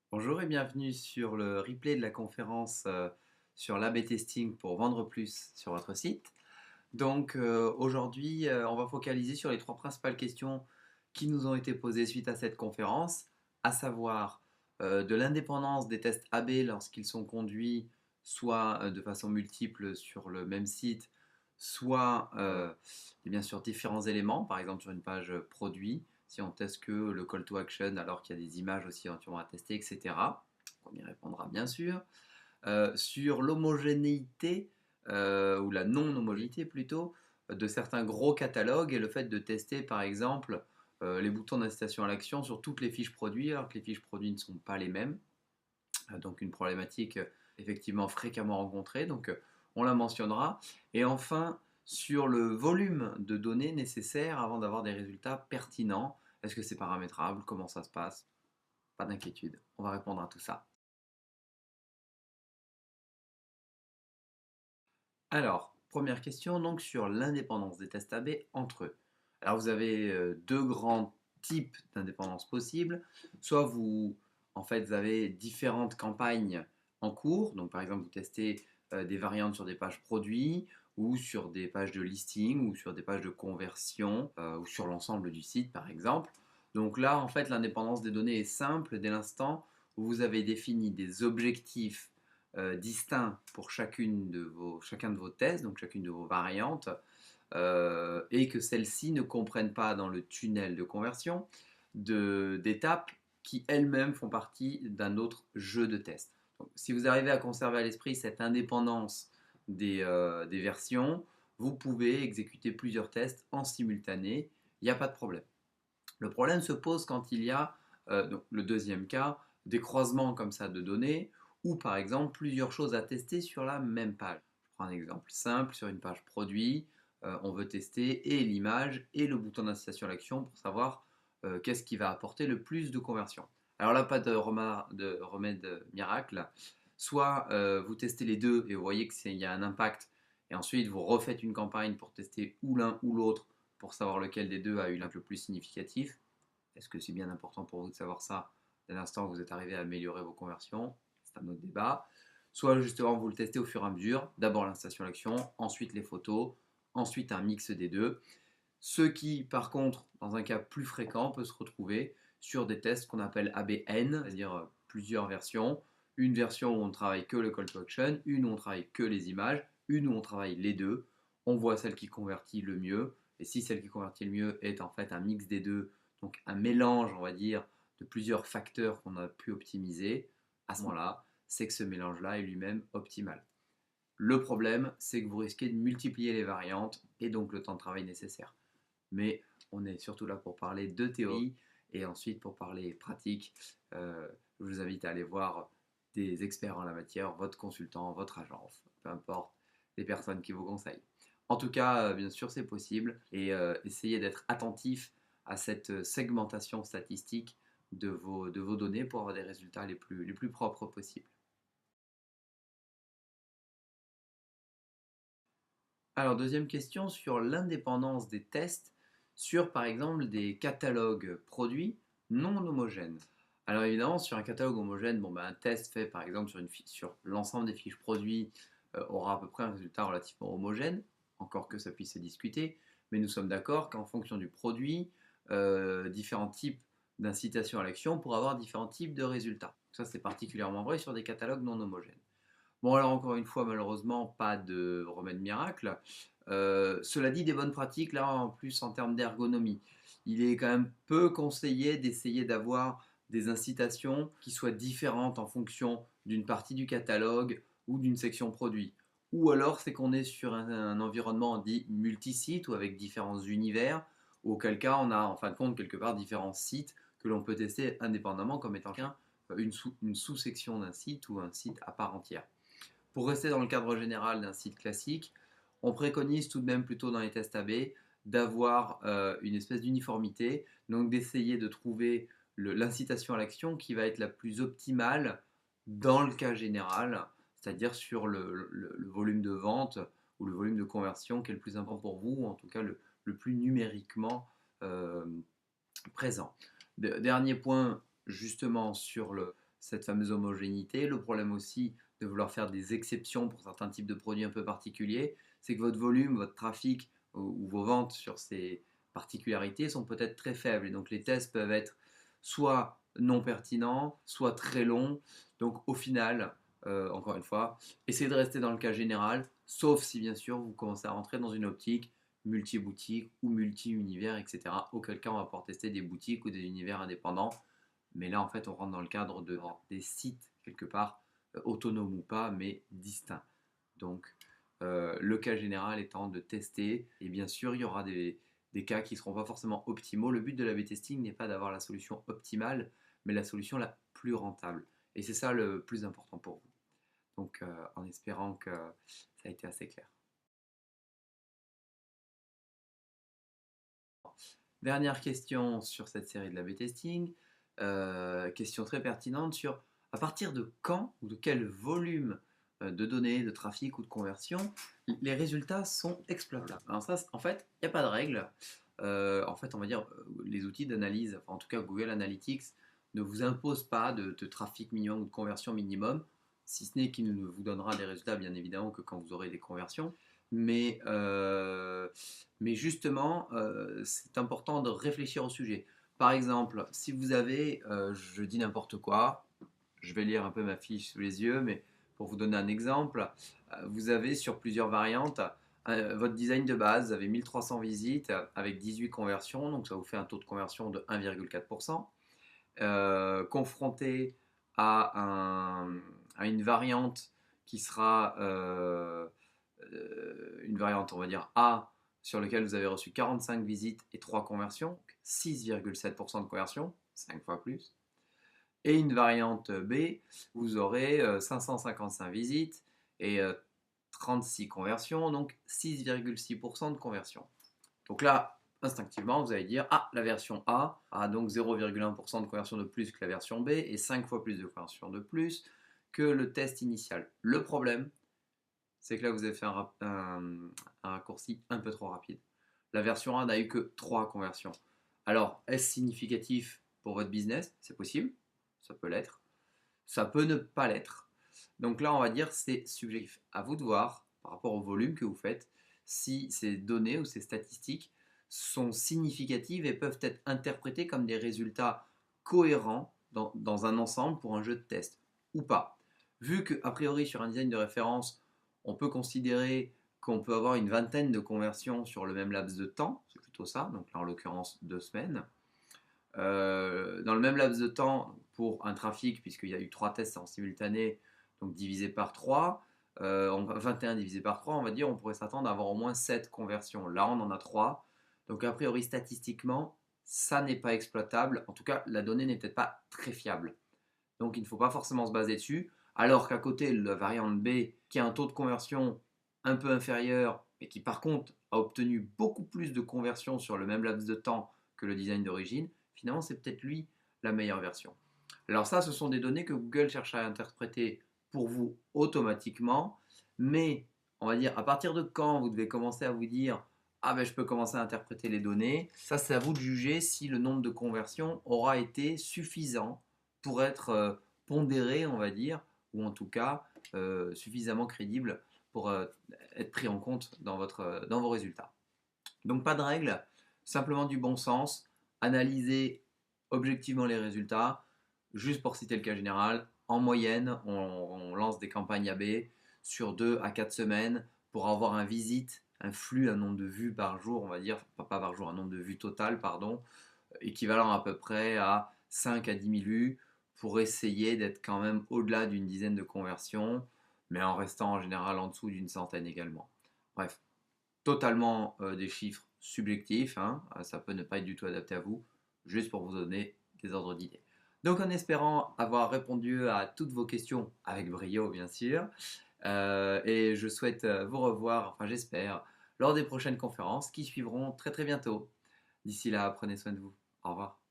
Bonjour et bienvenue sur le replay de la conférence sur l'A/B testing pour vendre plus sur votre site. Aujourd'hui, on va focaliser sur les trois principales questions qui nous ont été posées suite à cette conférence, à savoir de l'indépendance des tests A/B lorsqu'ils sont conduits soit de façon multiple sur le même site, soit et bien sûr différents éléments, par exemple sur une page produit, si on teste que le call to action alors qu'il y a des images aussi éventuellement à tester, etc. On y répondra bien sûr. Sur l'homogénéité, ou la non-homogénéité plutôt, de certains gros catalogues et le fait de tester par exemple les boutons d'incitation à l'action sur toutes les fiches produits alors que les fiches produits ne sont pas les mêmes. Donc une problématique effectivement fréquemment rencontrée, donc on la mentionnera. Et enfin, sur le volume de données nécessaires avant d'avoir des résultats pertinents, est-ce que c'est paramétrable, comment ça se passe? Pas d'inquiétude, on va répondre à tout ça. Alors, première question donc sur l'indépendance des tests AB entre eux. Alors vous avez deux grands types d'indépendance possibles. Soit vous avez différentes campagnes en cours. Donc par exemple, vous testez des variantes sur des pages produits ou sur des pages de listing ou sur des pages de conversion ou sur l'ensemble du site par exemple. Donc là, en fait, l'indépendance des données est simple dès l'instant où vous avez défini des objectifs distincts pour chacun de vos tests, donc chacune de vos variantes, et que celles-ci ne comprennent pas dans le tunnel de conversion d'étapes qui elles-mêmes font partie d'un autre jeu de test. Donc, si vous arrivez à conserver à l'esprit cette indépendance des versions, vous pouvez exécuter plusieurs tests en simultané, il n'y a pas de problème. Le problème se pose quand il y a, donc le deuxième cas, des croisements comme ça de données, ou par exemple plusieurs choses à tester sur la même page. Je prends un exemple simple, sur une page produit, on veut tester et l'image et le bouton d'incitation à l'action pour savoir qu'est-ce qui va apporter le plus de conversion. Alors là, pas de remède miracle. Soit vous testez les deux et vous voyez qu'il y a un impact, et ensuite vous refaites une campagne pour tester ou l'un ou l'autre pour savoir lequel des deux a eu l'impact le plus significatif. Est-ce que c'est bien important pour vous de savoir ça dès l'instant où vous êtes arrivé à améliorer vos conversions? C'est un autre débat. Soit justement vous le testez au fur et à mesure, d'abord l'installation à l'action, ensuite les photos, ensuite un mix des deux. Ce qui, par contre, dans un cas plus fréquent, peut se retrouver sur des tests qu'on appelle ABN, c'est-à-dire plusieurs versions. Une version où on ne travaille que le call to action, une où on travaille que les images, une où on travaille les deux. On voit celle qui convertit le mieux. Et si celle qui convertit le mieux est en fait un mix des deux, donc un mélange, on va dire, de plusieurs facteurs qu'on a pu optimiser, à ce moment-là, c'est que ce mélange-là est lui-même optimal. Le problème, c'est que vous risquez de multiplier les variantes et donc le temps de travail nécessaire. Mais on est surtout là pour parler de théorie et ensuite pour parler pratique. Je vous invite à aller voir des experts en la matière, votre consultant, votre agence, peu importe les personnes qui vous conseillent. En tout cas, bien sûr, c'est possible et essayez d'être attentif à cette segmentation statistique de vos données pour avoir des résultats les plus propres possibles. Alors, deuxième question sur l'indépendance des tests sur, par exemple, des catalogues produits non homogènes. Alors, évidemment, sur un catalogue homogène, bon, ben, un test fait, par exemple, sur l'ensemble des fiches produits aura à peu près un résultat relativement homogène, encore que ça puisse se discuter, mais nous sommes d'accord qu'en fonction du produit, différents types d'incitation à l'action pour avoir différents types de résultats. Ça, c'est particulièrement vrai sur des catalogues non homogènes. Bon, alors encore une fois, malheureusement, pas de remède miracle. Cela dit, des bonnes pratiques, là, en plus, en termes d'ergonomie. Il est quand même peu conseillé d'essayer d'avoir des incitations qui soient différentes en fonction d'une partie du catalogue ou d'une section produit. Ou alors, c'est qu'on est sur un environnement dit multisite ou avec différents univers, auquel cas, on a en fin de compte quelque part différents sites que l'on peut tester indépendamment comme étant une sous-section d'un site ou un site à part entière. Pour rester dans le cadre général d'un site classique, on préconise tout de même plutôt dans les tests AB d'avoir une espèce d'uniformité, donc d'essayer de trouver l'incitation à l'action qui va être la plus optimale dans le cas général, c'est-à-dire sur le volume de vente ou le volume de conversion qui est le plus important pour vous, ou en tout cas le plus numériquement euh, présent. Dernier point, justement, sur cette fameuse homogénéité. Le problème aussi de vouloir faire des exceptions pour certains types de produits un peu particuliers, c'est que votre volume, votre trafic ou vos ventes sur ces particularités sont peut-être très faibles. Et donc les tests peuvent être soit non pertinents, soit très longs. Donc au final, encore une fois, essayez de rester dans le cas général, sauf si bien sûr vous commencez à rentrer dans une optique multi-boutique ou multi-univers, etc. Auquel cas on va pouvoir tester des boutiques ou des univers indépendants. Mais là en fait on rentre dans le cadre des sites quelque part, autonomes ou pas, mais distincts. Donc le cas général étant de tester, et bien sûr il y aura des cas qui ne seront pas forcément optimaux. Le but de l'A/B testing n'est pas d'avoir la solution optimale, mais la solution la plus rentable. Et c'est ça le plus important pour vous. Donc en espérant que ça a été assez clair. Dernière question sur cette série de l'A/B testing. Question très pertinente sur à partir de quand ou de quel volume de données, de trafic ou de conversion les résultats sont exploitables. Alors ça, en fait, il n'y a pas de règle. En fait, on va dire les outils d'analyse, enfin, en tout cas Google Analytics, ne vous impose pas de trafic minimum ou de conversion minimum, si ce n'est qu'il ne vous donnera des résultats, bien évidemment, que quand vous aurez des conversions. Mais, euh, mais justement, c'est important de réfléchir au sujet. Par exemple, si vous avez, je dis n'importe quoi, je vais lire un peu ma fiche sous les yeux, mais pour vous donner un exemple, vous avez sur plusieurs variantes votre design de base, vous avez 1300 visites avec 18 conversions, donc ça vous fait un taux de conversion de 1,4%. Confronté à, à une variante qui sera une variante, on va dire A, sur laquelle vous avez reçu 45 visites et 3 conversions, 6,7% de conversion, 5 fois plus. Et une variante B, vous aurez 555 visites et 36 conversions, donc 6,6% de conversion. Donc là, instinctivement, vous allez dire, ah, la version A a donc 0,1% de conversion de plus que la version B et 5 fois plus de conversion de plus que le test initial. Le problème, c'est que là, vous avez fait un raccourci un peu trop rapide. La version A n'a eu que 3 conversions. Alors, est-ce significatif pour votre business? C'est possible, ça peut l'être. Ça peut ne pas l'être. Donc là, on va dire c'est subjectif. À vous de voir, par rapport au volume que vous faites, si ces données ou ces statistiques sont significatives et peuvent être interprétées comme des résultats cohérents dans un ensemble pour un jeu de test ou pas. Vu qu'a priori sur un design de référence, on peut considérer qu'on peut avoir une vingtaine de conversions sur le même laps de temps, c'est plutôt ça, donc là en l'occurrence 2 semaines. Dans le même laps de temps, pour un trafic, puisqu'il y a eu 3 tests en simultané, donc divisé par 3, 21 divisé par 3, on va dire, on pourrait s'attendre à avoir au moins 7 conversions. Là, on en a 3. Donc, a priori, statistiquement, ça n'est pas exploitable. En tout cas, la donnée n'est peut-être pas très fiable. Donc, il ne faut pas forcément se baser dessus. Alors qu'à côté, la variante B, qui a un taux de conversion un peu inférieur, mais qui par contre a obtenu beaucoup plus de conversions sur le même laps de temps que le design d'origine, finalement, c'est peut-être lui la meilleure version. Alors ça, ce sont des données que Google cherche à interpréter pour vous automatiquement, mais on va dire à partir de quand vous devez commencer à vous dire ah ben je peux commencer à interpréter les données, ça c'est à vous de juger si le nombre de conversions aura été suffisant pour être pondéré, on va dire, ou en tout cas suffisamment crédible pour être pris en compte dans vos résultats. Donc pas de règle, simplement du bon sens, analyser objectivement les résultats. Juste pour citer le cas général, en moyenne, on lance des campagnes AB sur 2 à 4 semaines pour avoir un visite, un flux, un nombre de vues par jour, on va dire, pas par jour, un nombre de vues total, pardon, équivalent à peu près à 5 à 10 000 vues pour essayer d'être quand même au-delà d'une dizaine de conversions, mais en restant en général en dessous d'une centaine également. Bref, totalement des chiffres subjectifs, hein, ça peut ne pas être du tout adapté à vous, juste pour vous donner des ordres d'idées. Donc en espérant avoir répondu à toutes vos questions, avec brio bien sûr, et je souhaite vous revoir, enfin j'espère, lors des prochaines conférences qui suivront très très bientôt. D'ici là, prenez soin de vous. Au revoir.